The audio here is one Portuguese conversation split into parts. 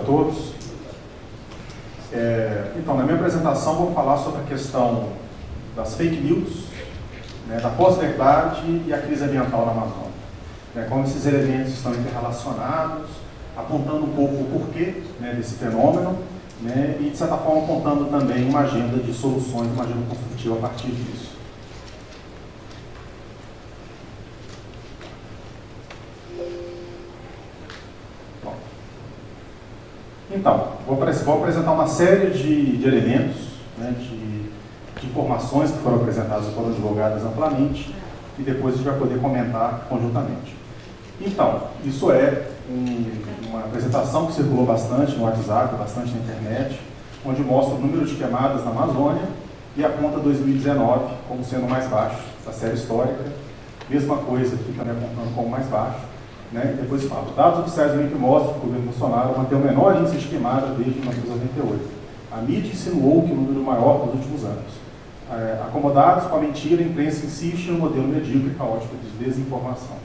todos. Então, na minha apresentação, vou falar sobre a questão das fake news, né, da pós-verdade e a crise ambiental na Amazônia. Como esses elementos estão interrelacionados, apontando um pouco o porquê, né, desse fenômeno, né, e, de certa forma, apontando também uma agenda de soluções, uma agenda construtiva a partir disso. Então, vou apresentar uma série de elementos, né, de informações que foram apresentadas e foram divulgadas amplamente, e depois a gente vai poder comentar conjuntamente. Então, isso é uma apresentação que circulou bastante no WhatsApp, bastante na internet, onde mostra o número de queimadas na Amazônia e aponta 2019 como sendo o mais baixo da série histórica. Mesma coisa aqui também apontando como mais baixo. Né? Depois fala, dados oficiais do INPE mostram que o governo Bolsonaro mantém o menor índice de queimada desde 1998. A mídia insinuou que o número maior nos últimos anos. Acomodados com a mentira, a imprensa insiste no modelo medíocre e caótico de desinformação.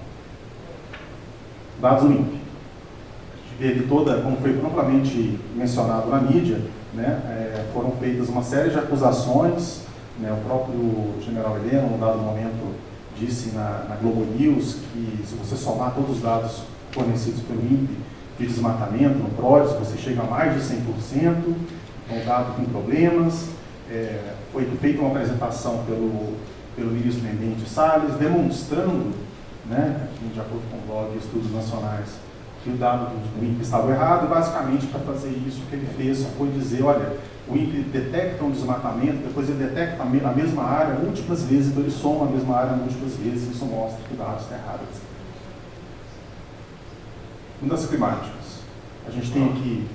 Dados do INPE. A gente vê toda, como foi amplamente mencionado na mídia, né, foram feitas uma série de acusações, né, o próprio general Heleno, num dado momento, disse na Globo News que se você somar todos os dados fornecidos pelo INPE de desmatamento no PRODES, você chega a mais de 100%, é um dado com problemas. Foi feita uma apresentação pelo ministro Mendes Salles, demonstrando, né, de acordo com o blog Estudos Nacionais, que o dado do INPE estava errado, e basicamente para fazer isso o que ele fez foi dizer, olha, o INPE detecta um desmatamento, depois ele detecta a mesma área múltiplas vezes, então ele soma a mesma área múltiplas vezes, isso mostra que o dado está errado. Mudanças climáticas. A gente tem aqui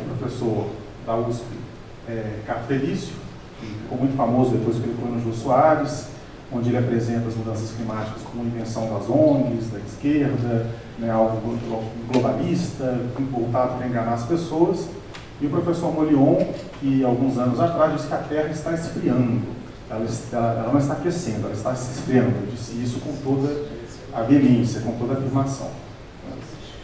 o professor da USP, Cato Felício, que ficou muito famoso depois que ele foi no Jô Soares, onde ele apresenta as mudanças climáticas como invenção das ONGs, da esquerda, né, algo globalista, voltado para enganar as pessoas. E o professor Molion, que alguns anos atrás disse que a Terra está esfriando, ela não está aquecendo, ela está se esfriando. Eu disse isso com toda a veemência, com toda a afirmação.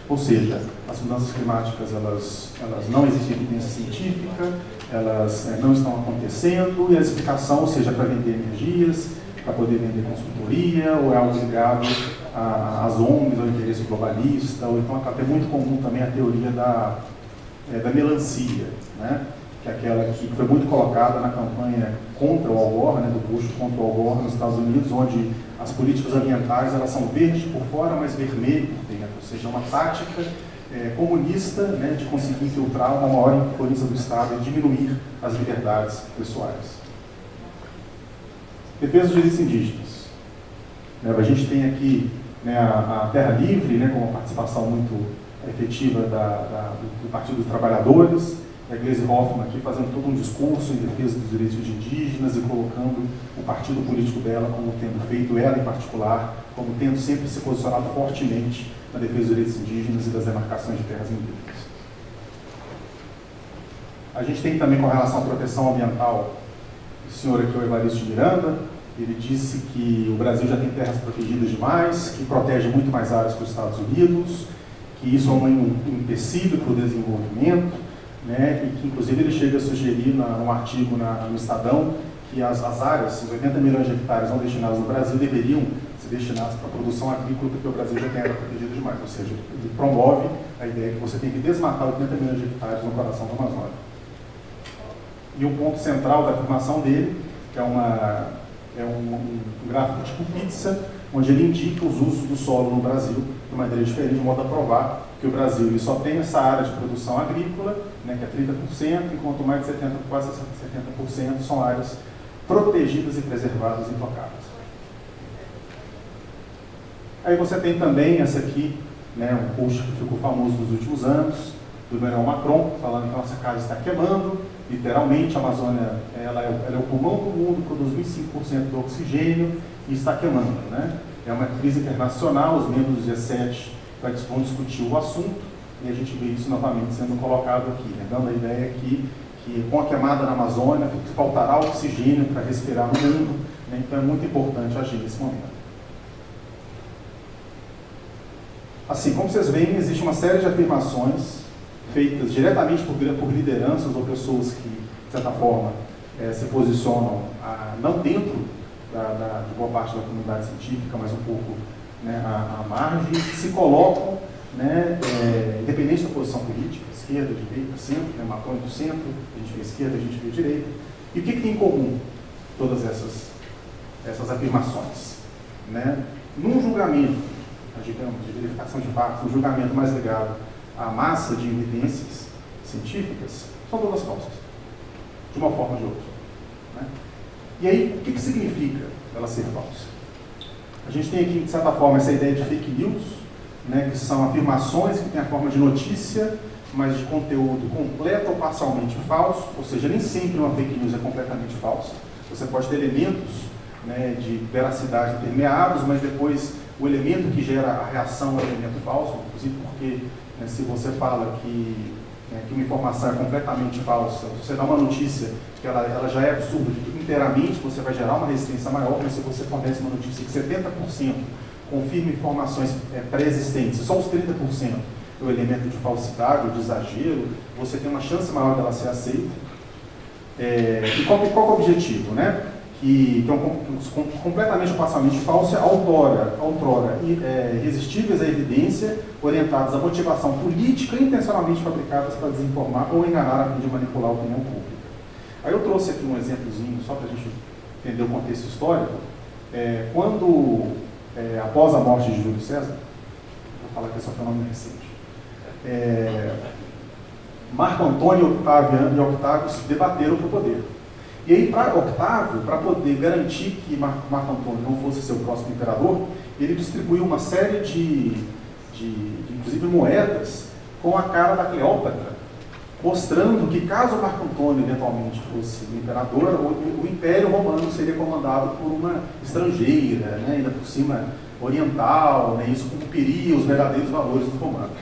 Ou seja, as mudanças climáticas elas não existem evidência científica, elas não estão acontecendo, e a explicação, ou seja, para vender energias, para poder vender consultoria, ou é algo ligado às ONGs, ao interesse globalista, ou então é muito comum também a teoria da melancia, né? Que é aquela que foi muito colocada na campanha contra o Al Gore, né, do Bush contra o Al Gore nos Estados Unidos, onde as políticas ambientais elas são verdes por fora, mas vermelho por dentro, ou seja, uma tática comunista, né, de conseguir infiltrar uma maior influência do Estado e diminuir as liberdades pessoais. Defesa dos direitos indígenas. A gente tem aqui, né, a Terra Livre, né, com uma participação muito efetiva do Partido dos Trabalhadores, a Gleisi Hoffmann aqui fazendo todo um discurso em defesa dos direitos de indígenas e colocando o partido político dela como tendo feito, ela em particular, como tendo sempre se posicionado fortemente na defesa dos direitos indígenas e das demarcações de terras indígenas. A gente tem também, com relação à proteção ambiental, o senhor aqui, o Evaristo Miranda, ele disse que o Brasil já tem terras protegidas demais, que protege muito mais áreas que os Estados Unidos, que isso é um empecilho para o desenvolvimento, né, e que inclusive ele chega a sugerir num artigo no Estadão que as áreas, os 80 milhões de hectares não destinados no Brasil, deveriam ser destinados para a produção agrícola, porque o Brasil já tem área protegida demais, ou seja, ele promove a ideia que você tem que desmatar 80 milhões de hectares no coração da Amazônia. E o ponto central da afirmação dele, que é um gráfico tipo pizza, onde ele indica os usos do solo no Brasil de maneira diferente, de modo a provar que o Brasil ele só tem essa área de produção agrícola, né, que é 30%, enquanto mais de 70%, quase 70% são áreas protegidas e preservadas e intocáveis. Aí você tem também essa aqui, né, um post que ficou famoso nos últimos anos, do Emmanuel Macron, falando que a nossa casa está queimando, literalmente a Amazônia ela é o pulmão do mundo, produz 25% do oxigênio e está queimando, né? É uma crise internacional, os membros do G7 vão discutir o assunto e a gente vê isso novamente sendo colocado aqui, né? Dando a ideia que com a queimada na Amazônia faltará oxigênio para respirar no mundo, né? Então é muito importante agir nesse momento. Assim, como vocês veem, existe uma série de afirmações feitas diretamente por lideranças ou pessoas que, de certa forma, se posicionam não dentro de boa parte da comunidade científica, mas um pouco, né, à margem, se colocam, né, independente da posição política, esquerda, direita, centro, né, Macron do centro, a gente vê esquerda, a gente vê direita. E o que tem em comum todas essas afirmações? Né? Num julgamento, digamos, de verificação de fatos, um julgamento mais ligado à massa de evidências científicas, são todas falsas, de uma forma ou de outra. Né? E aí, o que significa ela ser falsa? A gente tem aqui, de certa forma, essa ideia de fake news, né, que são afirmações que têm a forma de notícia, mas de conteúdo completo ou parcialmente falso, ou seja, nem sempre uma fake news é completamente falsa. Você pode ter elementos, né, de veracidade intermeados, mas depois o elemento que gera a reação é um elemento falso, inclusive porque, né, se você fala que uma informação é completamente falsa, se você dá uma notícia que ela já é absurda inteiramente, você vai gerar uma resistência maior, mas se você fornece uma notícia que 70% confirma informações pré-existentes, só os 30% o elemento de falsidade ou de exagero, você tem uma chance maior dela ser aceita. E qual é o objetivo? Né? Que é completamente ou parcialmente falso, outrora irresistíveis à evidência, orientados à motivação política e intencionalmente fabricadas para desinformar ou enganar a fim de manipular a opinião pública. Aí eu trouxe aqui um exemplozinho, só para a gente entender o contexto histórico. Após a morte de Júlio César, vou falar que esse é um fenômeno recente, Marco Antônio e Octávio se debateram por poder. E aí, para Octávio, para poder garantir que Marco Antônio não fosse seu próximo imperador, ele distribuiu uma série de inclusive, moedas com a cara da Cleópatra, mostrando que, caso Marco Antônio eventualmente fosse o imperador, o Império Romano seria comandado por uma estrangeira, né, ainda por cima oriental, né, isso cumpriria os verdadeiros valores dos romanos.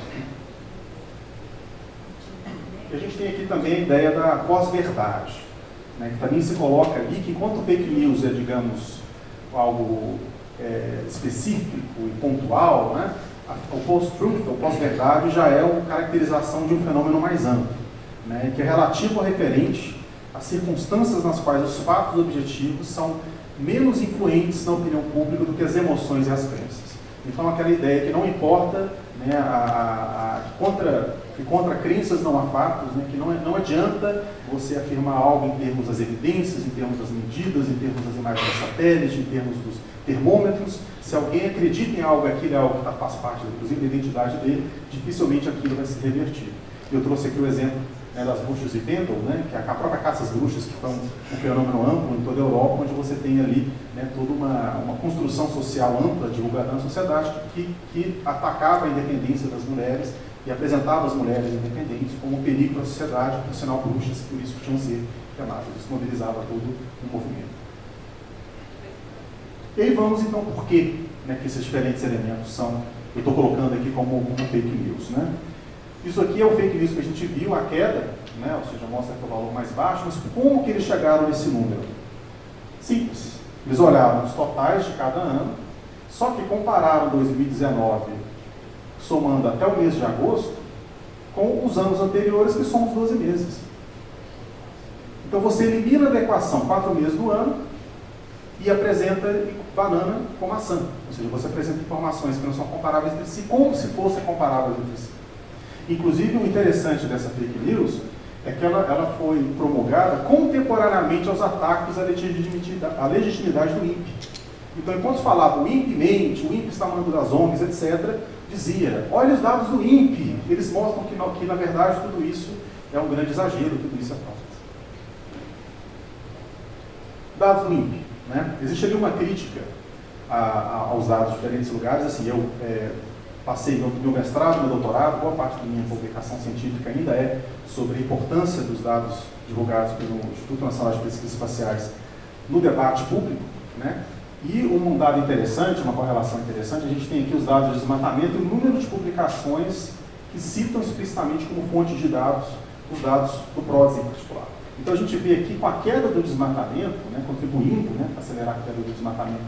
E a gente tem aqui também a ideia da pós-verdade, né, que também se coloca ali que enquanto fake news é, digamos, algo específico e pontual, né, o post-truth, ou pós-verdade, já é uma caracterização de um fenômeno mais amplo, né, que é relativo ou referente às circunstâncias nas quais os fatos objetivos são menos influentes na opinião pública do que as emoções e as crenças. Então, aquela ideia que não importa, né, que contra crenças não há fatos, né, que não adianta você afirmar algo em termos das evidências, em termos das medidas, em termos das imagens do satélite, em termos dos termômetros. Se alguém acredita em algo, aquilo é algo que faz parte, inclusive, da identidade dele, dificilmente aquilo vai ser revertido. Eu trouxe aqui o exemplo, né, das bruxas de Pendle, né, que é a própria caça às bruxas, que foi um fenômeno amplo em toda a Europa, onde você tem ali, né, toda uma construção social ampla, divulgada na sociedade, que atacava a independência das mulheres e apresentava as mulheres independentes como um perigo para a sociedade, por sinal bruxas, por isso tinham que ser queimadas. Isso mobilizava todo o movimento. E aí vamos então por que, né, que esses diferentes elementos são, eu estou colocando aqui como fake news. Né? Isso aqui é o fake news que a gente viu, a queda, né, ou seja, mostra que é o valor mais baixo, mas como que eles chegaram nesse número? Simples. Eles olharam os totais de cada ano, só que compararam 2019, somando até o mês de agosto, com os anos anteriores, que são os 12 meses. Então você elimina da equação 4 meses do ano e apresenta banana com maçã. Ou seja, você apresenta informações que não são comparáveis entre si, como se fossem comparáveis entre si. Inclusive, o interessante dessa fake news é que ela foi promulgada contemporaneamente aos ataques à legitimidade do INPE. Então, enquanto falava o INPE mente, o INPE está mandando das ONGs, etc., dizia, olha os dados do INPE, eles mostram que na verdade, tudo isso é um grande exagero, tudo isso é falso. Dados do INPE. Né? Existe ali uma crítica aos dados de diferentes lugares. Assim, eu passei meu mestrado, meu doutorado, boa parte da minha publicação científica ainda é sobre a importância dos dados divulgados pelo Instituto Nacional de Pesquisas Espaciais no debate público. Né? E um dado interessante, uma correlação interessante, a gente tem aqui os dados de desmatamento e o número de publicações que citam explicitamente como fonte de dados, os dados do PRODES em particular. Então a gente vê aqui com a queda do desmatamento, né, contribuindo, né, para acelerar a queda do desmatamento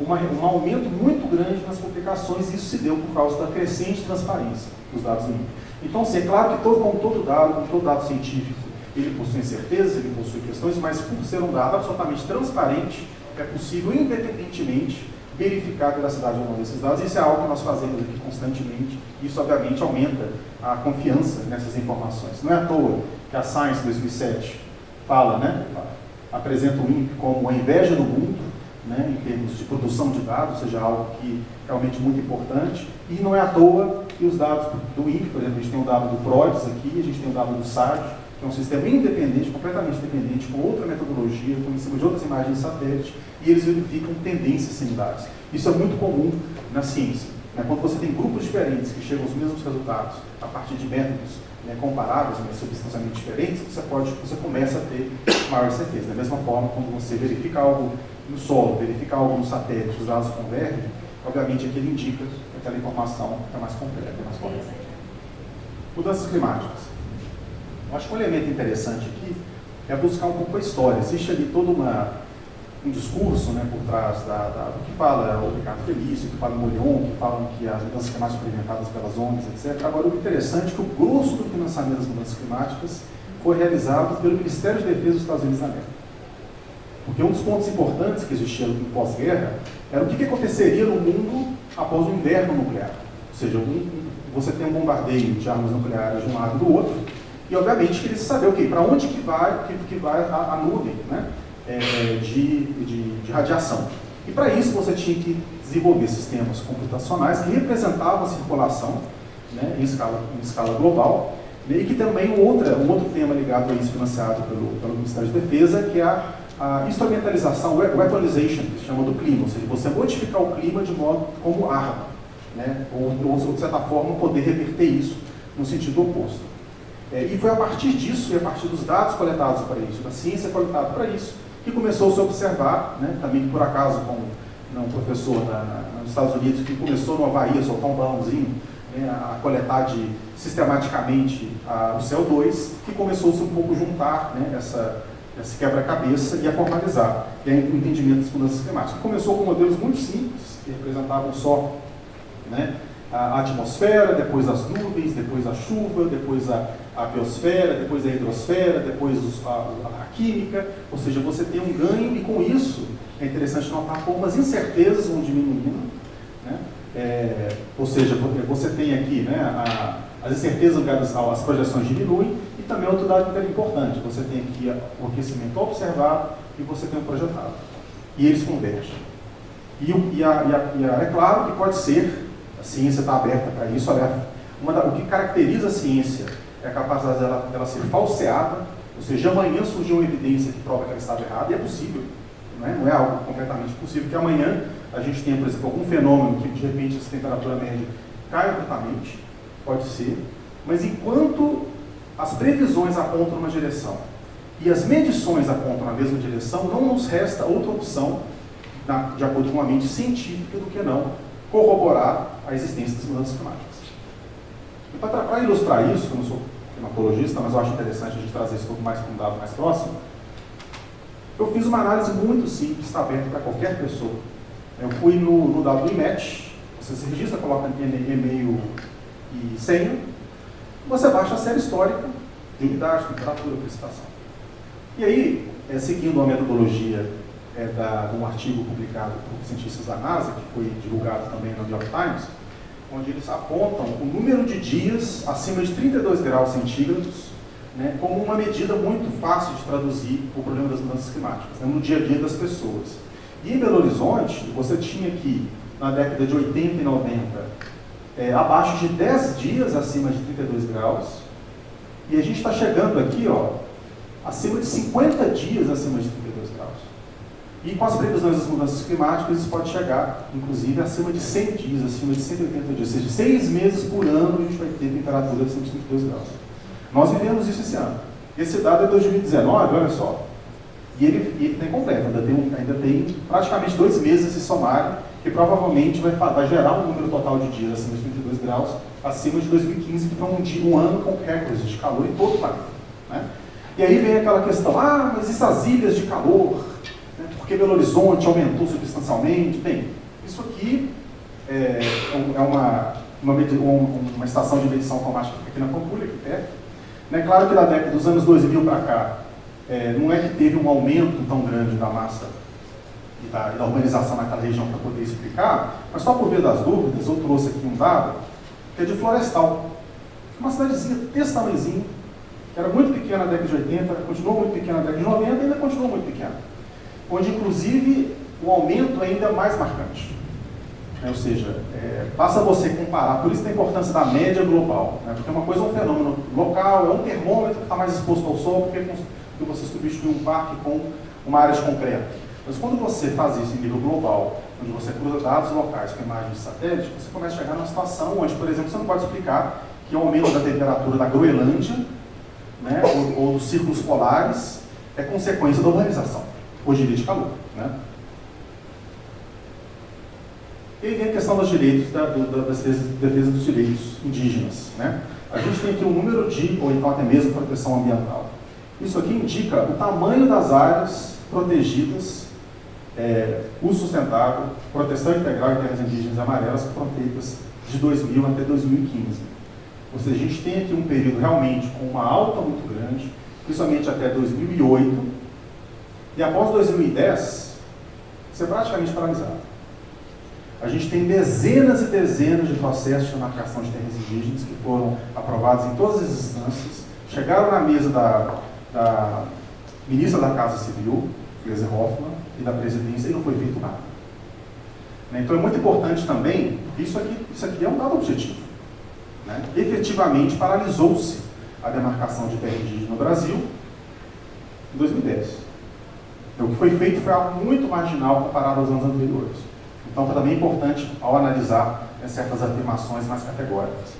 um aumento muito grande nas publicações, e isso se deu por causa da crescente transparência dos dados do INPE. Então, assim, é claro que como todo dado científico, ele possui incertezas, ele possui questões, mas por ser um dado absolutamente transparente, é possível, independentemente, verificar a veracidade ou não desses dados. Isso é algo que nós fazemos aqui constantemente. Isso, obviamente, aumenta a confiança nessas informações. Não é à toa que a Science 2007 fala, né, apresenta o INPE como a inveja do mundo, né, em termos de produção de dados, ou seja, algo que é realmente muito importante. E não é à toa que os dados do INPE, por exemplo, a gente tem o dado do PRODES aqui, a gente tem o dado do SAD, que é um sistema independente, completamente independente, com outra metodologia, com em cima de outras imagens de satélite, e eles verificam tendências similares. Isso é muito comum na ciência, né? Quando você tem grupos diferentes que chegam aos mesmos resultados a partir de métodos, né, comparáveis, mas substancialmente diferentes, você começa a ter maior certeza. Da mesma forma, quando você verifica algo no solo, verifica algo no satélite, os dados convergem, obviamente aquilo indica que aquela informação é mais completa, é mais correta. Mudanças climáticas. Eu acho que um elemento interessante aqui é buscar um pouco a história. Existe ali todo um discurso, né, por trás do que fala o Ricardo Felício, que fala o Molion, que falam que as mudanças climáticas foram inventadas pelas ONGs, etc. Agora, o interessante é que o grosso do financiamento das mudanças climáticas foi realizado pelo Ministério de Defesa dos Estados Unidos da América. Porque um dos pontos importantes que existia no pós-guerra era o que aconteceria no mundo após o inverno nuclear. Ou seja, você tem um bombardeio de armas nucleares de um lado e do outro, e obviamente queria saber para onde que vai a nuvem, né, de radiação. E para isso você tinha que desenvolver sistemas computacionais que representavam a circulação, né, em escala global, né, e que também um outro tema ligado a isso, financiado pelo Ministério de Defesa, que é a instrumentalização, weaponization, que se chama do clima, ou seja, você modificar o clima de modo como arma, né, ou de certa forma poder reverter isso no sentido oposto. E foi a partir disso, e a partir dos dados coletados para isso, da ciência coletada para isso, que começou a se observar, né, também por acaso com um professor nos Estados Unidos, que começou no Havaí a soltar um balãozinho, né, a coletar sistematicamente o CO2, que começou-se um pouco juntar, né, esse quebra-cabeça e a formalizar, e aí o entendimento das mudanças climáticas. Começou com modelos muito simples, que representavam só, né, a atmosfera, depois as nuvens, depois a chuva, depois a biosfera, depois a hidrosfera, depois a química, ou seja, você tem um ganho, e com isso é interessante notar como as incertezas vão diminuindo, né? Ou seja, você tem aqui, né, as incertezas ligadas às projeções diminuem, e também outro dado que é importante, você tem aqui o aquecimento observado e você tem o projetado, e eles convergem. É claro que pode ser, a ciência está aberta para isso, o que caracteriza a ciência é a capacidade dela ser falseada, ou seja, amanhã surgiu uma evidência que prova que ela estava errada, e é possível, não é algo completamente possível, que amanhã a gente tenha, por exemplo, algum fenômeno que de repente essa temperatura média cai abruptamente, pode ser, mas enquanto as previsões apontam numa direção e as medições apontam na mesma direção, não nos resta outra opção, de acordo com a mente científica, do que não corroborar a existência das mudanças climáticas. E para ilustrar isso, eu não sou climatologista, mas eu acho interessante a gente trazer isso mais para um dado mais próximo, eu fiz uma análise muito simples, está aberta para qualquer pessoa. Eu fui no dado do IMET, você se registra, coloca e-mail e senha, você baixa a série histórica de umidade, temperatura, precipitação. E aí, seguindo a metodologia de um artigo publicado por cientistas da NASA, que foi divulgado também no New York Times, onde eles apontam o número de dias acima de 32 graus centígrados, né, como uma medida muito fácil de traduzir o problema das mudanças climáticas, né, no dia a dia das pessoas. E em Belo Horizonte, você tinha aqui, na década de 80 e 90, abaixo de 10 dias acima de 32 graus, e a gente está chegando aqui, acima de 50 dias acima de 32 graus. E com as previsões das mudanças climáticas, isso pode chegar, inclusive, acima de 100 dias, acima de 180 dias, ou seja, 6 meses por ano a gente vai ter temperatura acima de 32 graus. Nós vivemos isso esse ano. Esse dado é 2019, olha só. E ele está incompleto, ainda tem praticamente 2 meses se somarem, que provavelmente vai gerar um número total de dias acima de 32 graus, acima de 2015, que foi um ano com recordes de calor em todo o planeta, né? E aí vem aquela questão, mas essas ilhas de calor, né? Por porque Belo Horizonte aumentou substancialmente. Bem, isso aqui é uma estação de medição automática aqui na Pampulha, aqui perto. É claro que da década dos anos 2000 para cá, não é que teve um aumento tão grande da massa e da urbanização naquela região para poder explicar, mas só por via das dúvidas, eu trouxe aqui um dado que é de Florestal. Uma cidadezinha desse tamanhozinho, que era muito pequena na década de 80, continuou muito pequena na década de 90 e ainda continua muito pequena. Onde, inclusive, o aumento é ainda mais marcante. Ou seja, basta você comparar, por isso tem a importância da média global, porque uma coisa é um fenômeno local, é um termômetro que está mais exposto ao sol, porque você substitui um parque com uma área de concreto. Mas quando você faz isso em nível global, onde você cruza dados locais com imagens de satélite, você começa a chegar numa situação onde, por exemplo, você não pode explicar que o aumento da temperatura da Groenlândia, né, ou dos círculos polares, é consequência da urbanização, hoje em dia de calor. Né? E aí vem a questão dos direitos, das defesa dos direitos indígenas. Né? A gente tem aqui um número ou então até mesmo proteção ambiental. Isso aqui indica o tamanho das áreas protegidas, uso sustentável, proteção integral em terras indígenas amarelas, que foram feitas de 2000 até 2015. Ou seja, a gente tem aqui um período realmente com uma alta muito grande, principalmente até 2008, e após 2010, isso é praticamente paralisado. A gente tem dezenas e dezenas de processos de demarcação de terras indígenas que foram aprovados em todas as instâncias, chegaram na mesa da ministra da Casa Civil, Gleisi Hoffmann, e da presidência, e não foi feito nada. Então é muito importante também, isso aqui é um dado objetivo. Né? Efetivamente paralisou-se a demarcação de terra indígena no Brasil em 2010. Então, o que foi feito foi algo muito marginal comparado aos anos anteriores. Então, também é importante, ao analisar certas afirmações mais categóricas.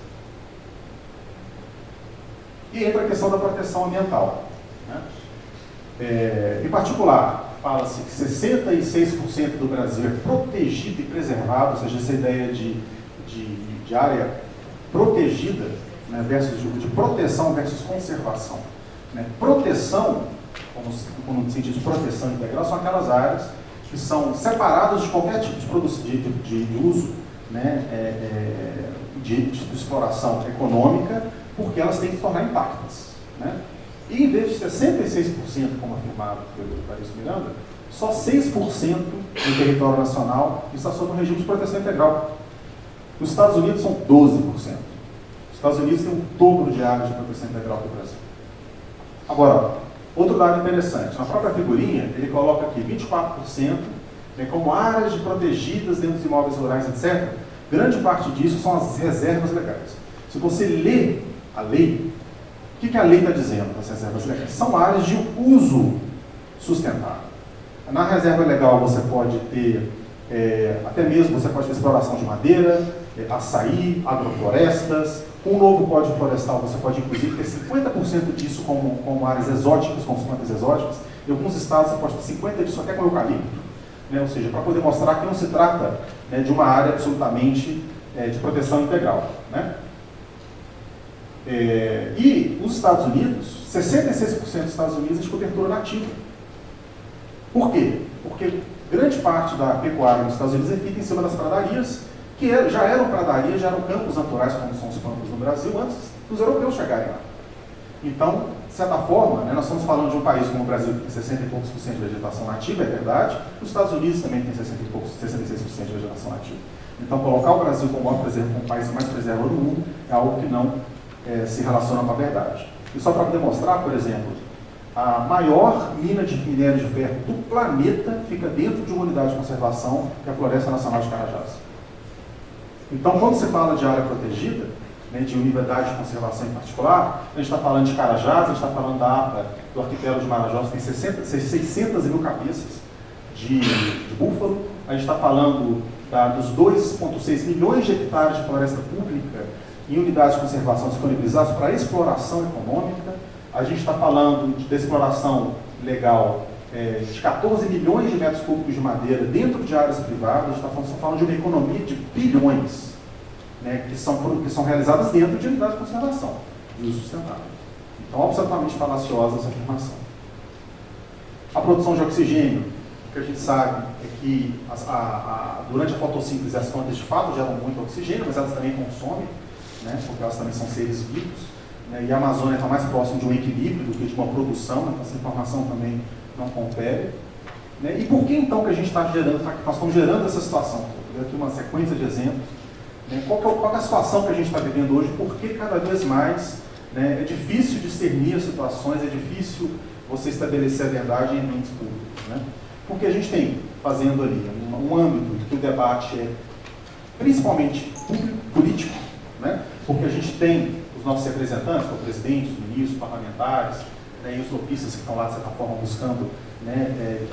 E entra a questão da proteção ambiental. Né? Em particular, fala-se que 66% do Brasil é protegido e preservado, ou seja, essa ideia de área protegida, né, de proteção versus conservação. Né? Proteção, como no sentido de proteção integral, são aquelas áreas que são separadas de qualquer tipo de uso, né, de exploração econômica, porque elas têm que se tornar intactas. Né? E em vez de 66%, como afirmado pelo Paris Miranda, só 6% do território nacional está sob um regime de proteção integral. Nos Estados Unidos são 12%. Os Estados Unidos têm um dobro de área de proteção integral que o Brasil. Agora, outro dado interessante, na própria figurinha, ele coloca aqui 24%, né, como áreas de protegidas dentro dos imóveis rurais, etc. Grande parte disso são as reservas legais. Se você lê a lei, o que a lei está dizendo das reservas legais? São áreas de uso sustentável. Na reserva legal você pode ter, até mesmo você pode ter exploração de madeira, açaí, agroflorestas. Com o novo Código Florestal você pode inclusive ter 50% disso como áreas exóticas, como plantas exóticas. Em alguns estados você pode ter 50% disso até com eucalipto. Né? Ou seja, para poder mostrar que não se trata, né, de uma área absolutamente de proteção integral. Né? E os Estados Unidos, 66% dos Estados Unidos é de cobertura nativa. Por quê? Porque grande parte da pecuária nos Estados Unidos é feita em cima das pradarias, que já eram pradarias, já eram campos naturais, como são os campos no Brasil, antes dos europeus chegarem lá. Então, de certa forma, né, nós estamos falando de um país como o Brasil, que tem 60 e poucos por cento de vegetação nativa, é verdade. Os Estados Unidos também tem 60 e poucos, 66% de vegetação nativa. Então, colocar o Brasil como o país mais preservado do mundo é algo que não se relaciona com a verdade. E só para demonstrar, por exemplo, a maior mina de minério de ferro do planeta fica dentro de uma unidade de conservação, que é a Floresta Nacional de Carajás. Então, quando se fala de área protegida, né, de unidade de conservação em particular, a gente está falando de Carajás, a gente está falando da APA do arquipélago de Marajós, que tem 600 mil cabeças de búfalo, a gente está falando dos 2,6 milhões de hectares de floresta pública em unidades de conservação disponibilizadas para exploração econômica, a gente está falando de exploração legal de 14 milhões de metros cúbicos de madeira dentro de áreas privadas, a gente está falando de uma economia de bilhões, né, que são realizadas dentro de unidades de conservação, de uso sustentável. Então, absolutamente falaciosa essa afirmação. A produção de oxigênio que a gente sabe é que durante a fotossíntese as plantas de fato geram muito oxigênio, mas elas também consomem, né, porque elas também são seres vivos, né, e a Amazônia está mais próximo de um equilíbrio do que de uma produção, então essa informação também não confere. Né, e por que então que a gente está gerando, nós estamos gerando essa situação? Vou dar aqui uma sequência de exemplos. Né, qual é a situação que a gente está vivendo hoje? Por que cada vez mais, né, é difícil discernir as situações, é difícil você estabelecer a verdade em ambientes públicos, né? Porque a gente tem, fazendo ali, um âmbito que o debate é principalmente público, político, né? Porque a gente tem os nossos representantes, o presidente, os ministros, parlamentares, né, e os lobistas que estão lá, de certa forma, buscando, né,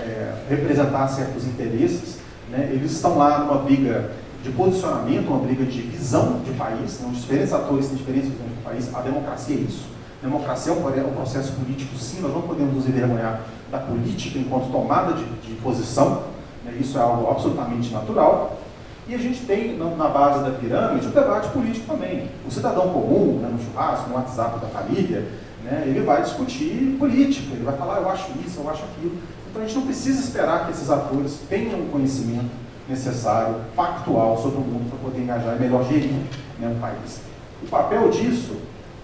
representar certos interesses, né? Eles estão lá numa briga de posicionamento, uma briga de visão de país, né? Os diferentes atores têm diferentes visões de país. A democracia é isso. A democracia é um processo político, sim, nós não podemos nos envergonhar da política enquanto tomada de posição, né? Isso é algo absolutamente natural. E a gente tem, na base da pirâmide, o debate político também. O cidadão comum, né, no churrasco, no WhatsApp da família, né, ele vai discutir política, ele vai falar, eu acho isso, eu acho aquilo. Então a gente não precisa esperar que esses atores tenham um conhecimento necessário, factual, sobre o mundo para poder engajar e melhor gerir, né, o país. O papel disso,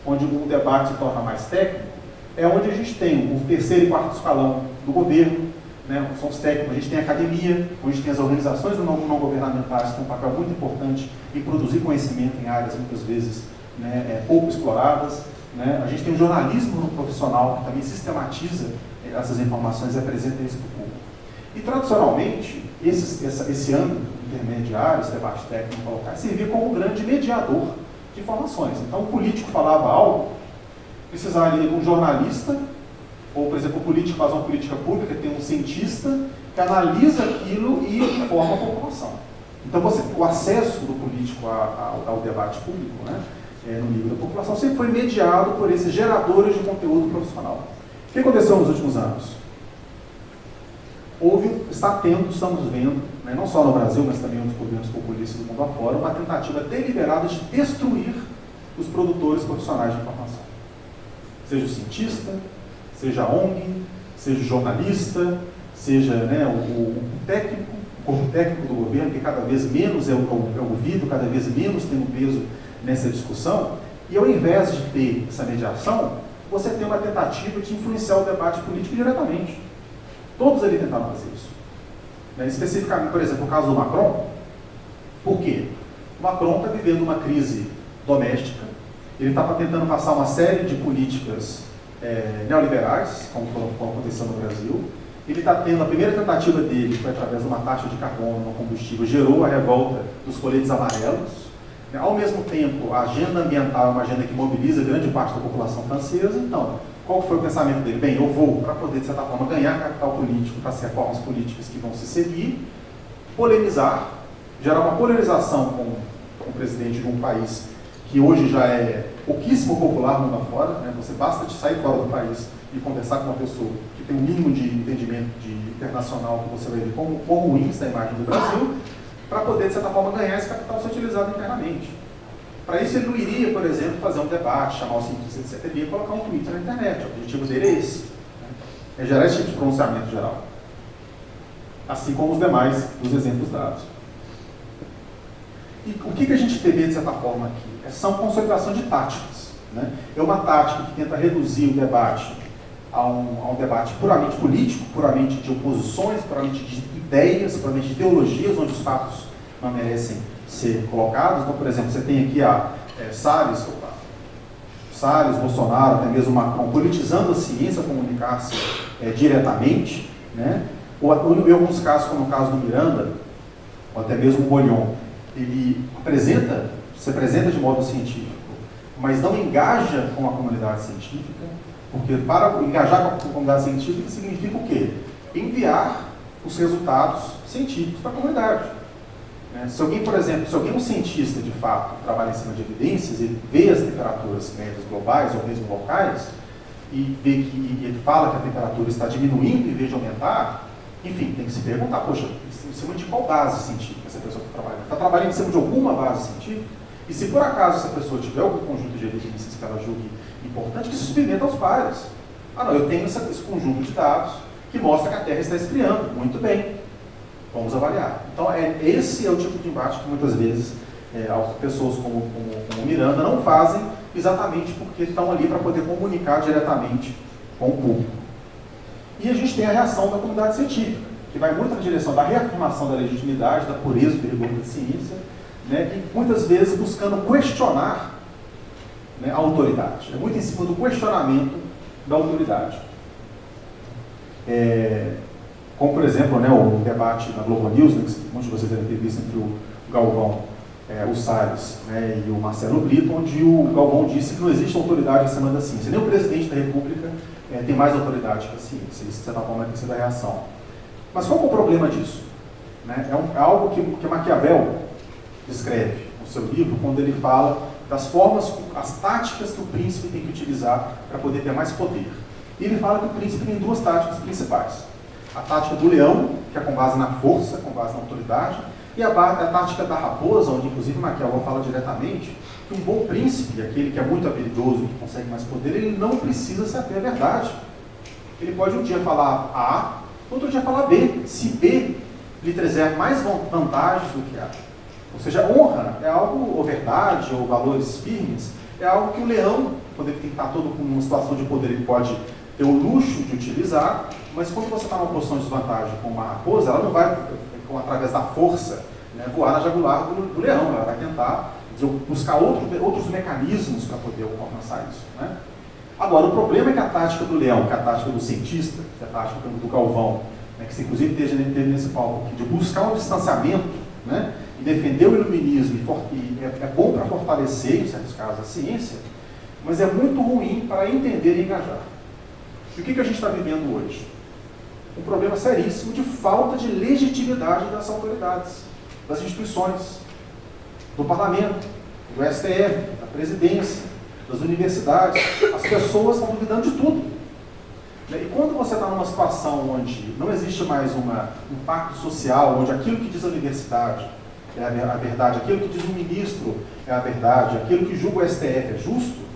onde o debate se torna mais técnico, é onde a gente tem o terceiro e quarto escalão do governo, né, são os técnicos, a gente tem a academia, onde tem as organizações não governamentais, que têm um papel muito importante em produzir conhecimento em áreas, muitas vezes, né, pouco exploradas. Né? A gente tem o jornalismo profissional, que também sistematiza essas informações e apresenta isso para o público. E, tradicionalmente, esse âmbito intermediário, esse debate técnico colocar, servia como um grande mediador de informações. Então, o político falava algo, precisaria de um jornalista, ou, por exemplo, o político faz uma política pública, tem um cientista que analisa aquilo e informa a população. Então, o acesso do político ao debate público, né, no nível da população, sempre foi mediado por esses geradores de conteúdo profissional. O que aconteceu nos últimos anos? Estamos vendo, né, não só no Brasil, mas também nos governos populistas do mundo afora, uma tentativa deliberada de destruir os produtores profissionais de informação. Seja o cientista, seja a ONG, seja o jornalista, seja, né, o técnico, o corpo técnico do governo, que cada vez menos é ouvido, cada vez menos tem um peso nessa discussão, e ao invés de ter essa mediação, você tem uma tentativa de influenciar o debate político diretamente. Todos ali tentaram fazer isso. Né? Especificamente, por exemplo, o caso do Macron. Por quê? O Macron está vivendo uma crise doméstica, ele está tentando passar uma série de políticas neoliberais, como aconteceu no Brasil. Ele está tendo, a primeira tentativa dele, que foi através de uma taxa de carbono no combustível, gerou a revolta dos coletes amarelos. Ao mesmo tempo, a agenda ambiental é uma agenda que mobiliza grande parte da população francesa. Então, qual foi o pensamento dele? Bem, eu vou, para poder, de certa forma, ganhar capital político para as reformas políticas que vão se seguir, polemizar, gerar uma polarização com o presidente de um país que hoje já é pouquíssimo popular no mundo afora, né? Você basta de sair fora do país e conversar com uma pessoa que tem um mínimo de entendimento internacional, que você vai ver como ruim está a imagem do Brasil, para poder, de certa forma, ganhar esse capital ser utilizado internamente. Para isso, ele não iria, por exemplo, fazer um debate, chamar o cientista de CTB e colocar um tweet na internet. O objetivo dele é esse. Né? É gerar esse tipo de pronunciamento geral. Assim como os demais dos exemplos dados. E o que a gente vê, de certa forma, aqui? São consolidação de táticas. Né? É uma tática que tenta reduzir o debate a um debate puramente político, puramente de oposições, puramente de ideias, puramente de ideologias, onde os fatos não merecem ser colocados. Então, por exemplo, você tem aqui Salles, Bolsonaro, até mesmo Macron, politizando a ciência, comunicar-se diretamente, né? Ou em alguns casos, como no caso do Miranda, ou até mesmo o Bolhon, ele se apresenta de modo científico, mas não engaja com a comunidade científica, porque para engajar com a comunidade científica significa o quê? Enviar os resultados científicos para a comunidade. Se alguém, por exemplo, um cientista de fato trabalha em cima de evidências e vê as temperaturas médias globais ou mesmo locais e vê que ele fala que a temperatura está diminuindo em vez de aumentar, enfim, tem que se perguntar, poxa, em cima de qual base científica essa pessoa está trabalhando? Está trabalhando em cima de alguma base científica? E se por acaso essa pessoa tiver algum conjunto de evidências que ela julgue importante, que se submeta aos pares. Ah não, eu tenho esse conjunto de dados, que mostra que a Terra está esfriando. Muito bem, vamos avaliar. Então, esse é o tipo de embate que muitas vezes pessoas como Miranda não fazem, exatamente porque estão ali para poder comunicar diretamente com o público. E a gente tem a reação da comunidade científica, que vai muito na direção da reafirmação da legitimidade, da pureza do rigor da ciência, né, e muitas vezes buscando questionar, né, a autoridade. É muito em cima do questionamento da autoridade. Como, por exemplo, né, o debate na Globo News, né, que muitos de vocês devem ter visto entre o Galvão, o Salles, né, e o Marcelo Brito, onde o Galvão disse que não existe autoridade acima da ciência. Nem o presidente da República tem mais autoridade que a ciência. Isso, de certa forma, tem sido a reação. Mas qual é o problema disso? Né? É algo que Maquiavel descreve no seu livro, quando ele fala das formas, as táticas que o príncipe tem que utilizar para poder ter mais poder. E ele fala que o príncipe tem duas táticas principais. A tática do leão, que é com base na força, com base na autoridade, e a tática da raposa, onde inclusive Maquiavel fala diretamente que um bom príncipe, aquele que é muito habilidoso, que consegue mais poder, ele não precisa se ater à verdade. Ele pode um dia falar A, outro dia falar B, se B lhe trazer mais vantagens do que A. Ou seja, honra é algo, ou verdade, ou valores firmes, é algo que o leão, quando ele tem que estar todo com uma situação de poder, ele pode ter o luxo de utilizar, mas quando você está numa posição de desvantagem com uma raposa, ela não vai, através da força, né, voar na jagular do leão, ela vai tentar buscar outros mecanismos para poder alcançar isso. Né? Agora, o problema é que a tática do leão, que é a tática do cientista, que é a tática do Galvão, né, que inclusive teve nesse palco aqui, de buscar um distanciamento, né, e defender o iluminismo, e é bom para fortalecer, em certos casos, a ciência, mas é muito ruim para entender e engajar. E o que a gente está vivendo hoje? Um problema seríssimo de falta de legitimidade das autoridades, das instituições, do parlamento, do STF, da presidência, das universidades. As pessoas estão duvidando de tudo. E quando você está numa situação onde não existe mais um pacto social, onde aquilo que diz a universidade é a verdade, aquilo que diz o ministro é a verdade, aquilo que julga o STF é justo,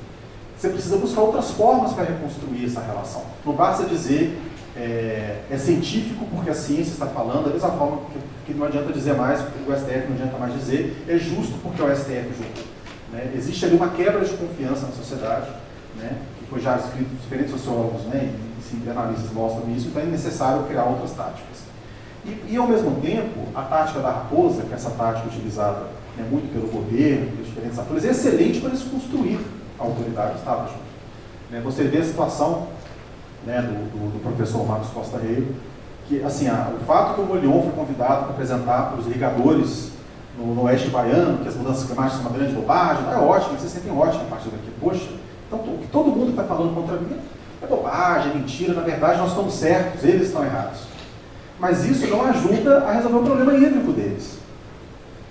você precisa buscar outras formas para reconstruir essa relação. Não basta dizer é científico porque a ciência está falando, da mesma forma que não adianta dizer mais, porque o STF não adianta mais dizer, é justo porque o STF julgou. Né? Existe ali uma quebra de confiança na sociedade, né? Que foi já escrito por diferentes sociólogos, né? E analistas mostram isso, então é necessário criar outras táticas. E ao mesmo tempo, a tática da raposa, que é essa tática utilizada, né, muito pelo governo, pelos diferentes atores, é excelente para desconstruir a autoridade do Estado. Né? Você vê a situação, né, do professor Marcos Costa Reio, que assim, o fato que o Molion foi convidado para apresentar para os irrigadores no oeste baiano, que as mudanças climáticas são uma grande bobagem, é ótimo, vocês sentem ótimo a partir daqui. Poxa, então o que todo mundo está falando contra mim é bobagem, é mentira, na verdade nós estamos certos, eles estão errados. Mas isso não ajuda a resolver o problema hídrico deles.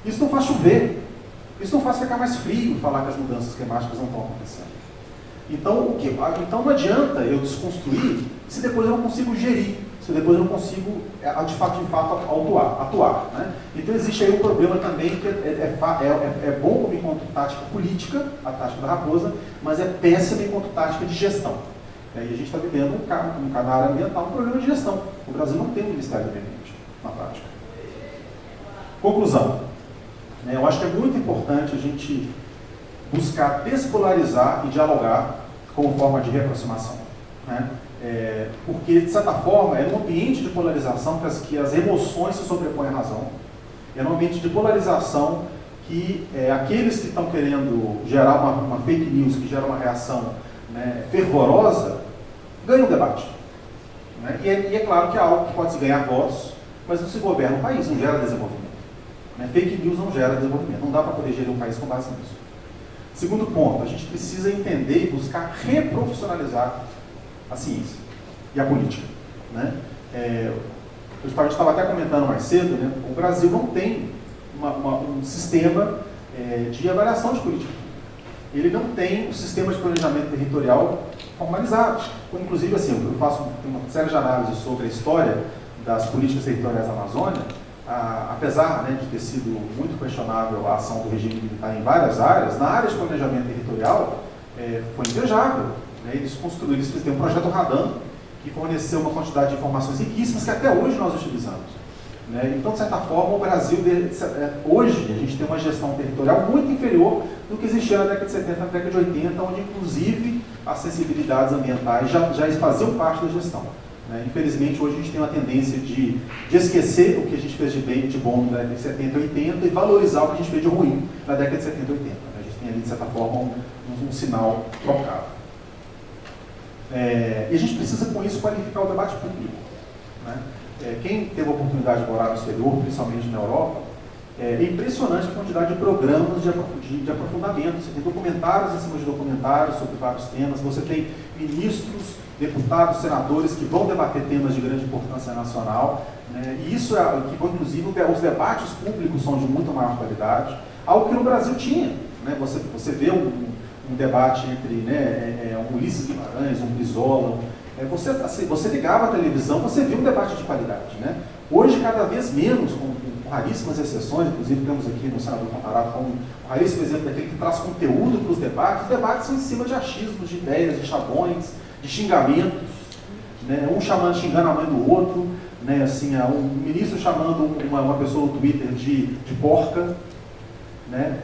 Isso não faz chover, isso não faz ficar mais frio falar que as mudanças climáticas não estão acontecendo. Então, então não adianta eu desconstruir se depois eu não consigo gerir, se depois eu não consigo, de fato atuar. Né? Então existe aí um problema também que é bom enquanto tática política, a tática da raposa, mas é péssima enquanto tática de gestão. E a gente está vivendo um canal ambiental, um problema de gestão. O Brasil não tem um Ministério do Meio Ambiente na prática. Conclusão. Eu acho que é muito importante a gente buscar despolarizar e dialogar como forma de reaproximação. Né? Porque, de certa forma, é num ambiente de polarização que as emoções se sobrepõem à razão. É num ambiente de polarização que aqueles que estão querendo gerar uma fake news, que gera uma reação, né, fervorosa, ganham o debate. Né? E é claro que é algo que pode se ganhar votos, mas não se governa um país, não gera desenvolvimento. Né? Fake news não gera desenvolvimento, não dá para poder gerir um país com base nisso. Segundo ponto, a gente precisa entender e buscar reprofissionalizar a ciência e a política. Né? A gente estava até comentando mais cedo, né? O Brasil não tem um sistema de avaliação de política. Ele não tem um sistema de planejamento territorial formalizado. Inclusive, assim, eu faço uma série de análises sobre a história das políticas territoriais da Amazônia, apesar, né, de ter sido muito questionável a ação do regime militar em várias áreas, na área de planejamento territorial foi invejável. Né? Eles têm um projeto Radan, que forneceu uma quantidade de informações riquíssimas que até hoje nós utilizamos. Né? Então, de certa forma, o Brasil, hoje, a gente tem uma gestão territorial muito inferior do que existia na década de 70, na década de 80, onde, inclusive, as sensibilidades ambientais já faziam parte da gestão. Né? Infelizmente, hoje a gente tem uma tendência de esquecer o que a gente fez de bom na década de 70 e 80 e valorizar o que a gente fez de ruim na década de 70 e 80. Né? A gente tem ali, de certa forma, um sinal trocado. E a gente precisa, com isso, qualificar o debate público. Né? Quem teve a oportunidade de morar no exterior, principalmente na Europa, é impressionante a quantidade de programas de aprofundamento. Você tem documentários em cima de documentários sobre vários temas, você tem ministros, deputados, senadores que vão debater temas de grande importância nacional, né? E isso é que, inclusive, os debates públicos são de muita maior qualidade, algo que no Brasil tinha. Né? Você vê um debate entre um Ulisses Guimarães, um Brizola. Você ligava a televisão, você via um debate de qualidade. Né? Hoje, cada vez menos, com raríssimas exceções, inclusive temos aqui no Senador Comparado como um raríssimo exemplo daquele que traz conteúdo para os debates. Os debates são em cima de achismos, de ideias, de chavões, de xingamentos, né? Um xingando a mãe do outro, né? Assim, um ministro chamando uma pessoa no Twitter de porca. Né?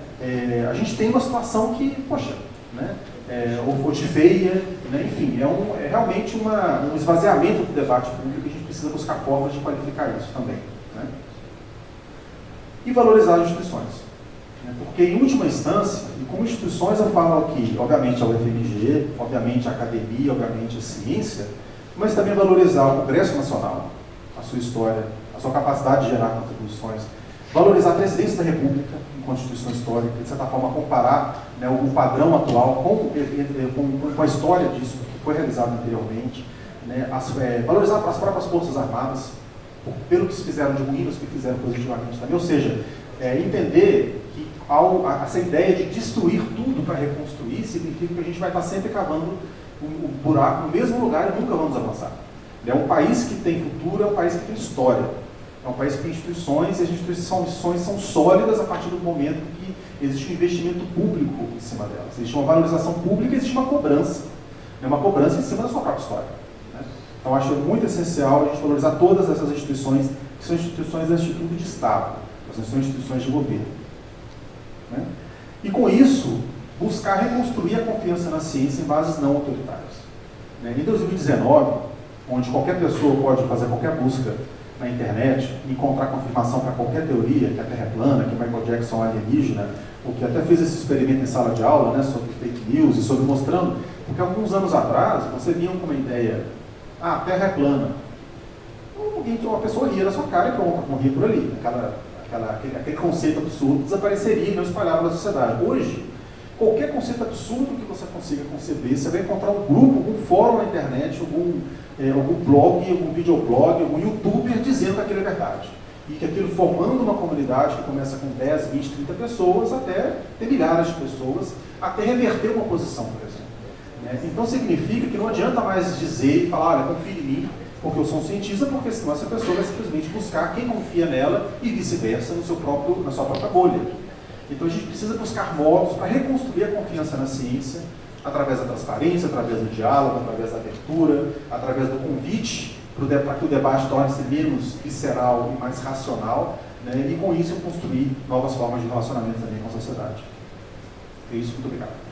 A gente tem uma situação que, poxa, né? Ou de feia, né? Enfim, é realmente um esvaziamento do debate público e a gente precisa buscar formas de qualificar isso também. Né? E valorizar as instituições. Né? Porque, em última instância, e como instituições eu falo aqui, obviamente a UFMG, obviamente a academia, obviamente a ciência, mas também valorizar o Congresso Nacional, a sua história, a sua capacidade de gerar contribuições, valorizar a Presidência da República, enquanto instituição histórica, de certa forma comparar, né, o padrão atual com a história disso que foi realizado anteriormente, né, valorizar as próprias Forças Armadas, pelo que se fizeram de ruim, os que fizeram positivamente também, ou seja, entender que essa ideia de destruir tudo para reconstruir significa que a gente vai estar sempre cavando um buraco no mesmo lugar e nunca vamos avançar. Um país que tem futuro é um país que tem história. É um país que tem instituições, e as instituições são sólidas a partir do momento que existe um investimento público em cima delas. Existe uma valorização pública e existe uma cobrança. Uma cobrança em cima da sua própria história. Né? Então, acho muito essencial a gente valorizar todas essas instituições, que são instituições da Instituto de Estado, não são instituições de governo. Né? E, com isso, buscar reconstruir a confiança na ciência em bases não autoritárias. Né? Em 2019, onde qualquer pessoa pode fazer qualquer busca na internet, encontrar confirmação para qualquer teoria, que a Terra é plana, que Michael Jackson é alienígena, ou que até fez esse experimento em sala de aula, né, sobre fake news e sobre mostrando, porque alguns anos atrás você vinha com uma ideia, a Terra é plana. Uma pessoa ria na sua cara e pronto, morria por ali. Aquele conceito absurdo desapareceria e não espalhava na sociedade. Hoje, qualquer conceito absurdo que você consiga conceber, você vai encontrar um grupo, algum fórum na internet, algum blog, algum videoblog, algum youtuber dizendo que aquilo é verdade. E que aquilo formando uma comunidade que começa com 10, 20, 30 pessoas, até ter milhares de pessoas, até reverter uma posição, por exemplo. Né? Então significa que não adianta mais dizer e falar, olha, confie em mim, porque eu sou um cientista, porque senão essa pessoa vai simplesmente buscar quem confia nela e vice-versa na sua própria bolha. Então a gente precisa buscar modos para reconstruir a confiança na ciência, através da transparência, através do diálogo, através da abertura, através do convite para que o debate torne-se menos visceral e mais racional, né? E com isso construir novas formas de relacionamento também com a sociedade. É isso, muito obrigado.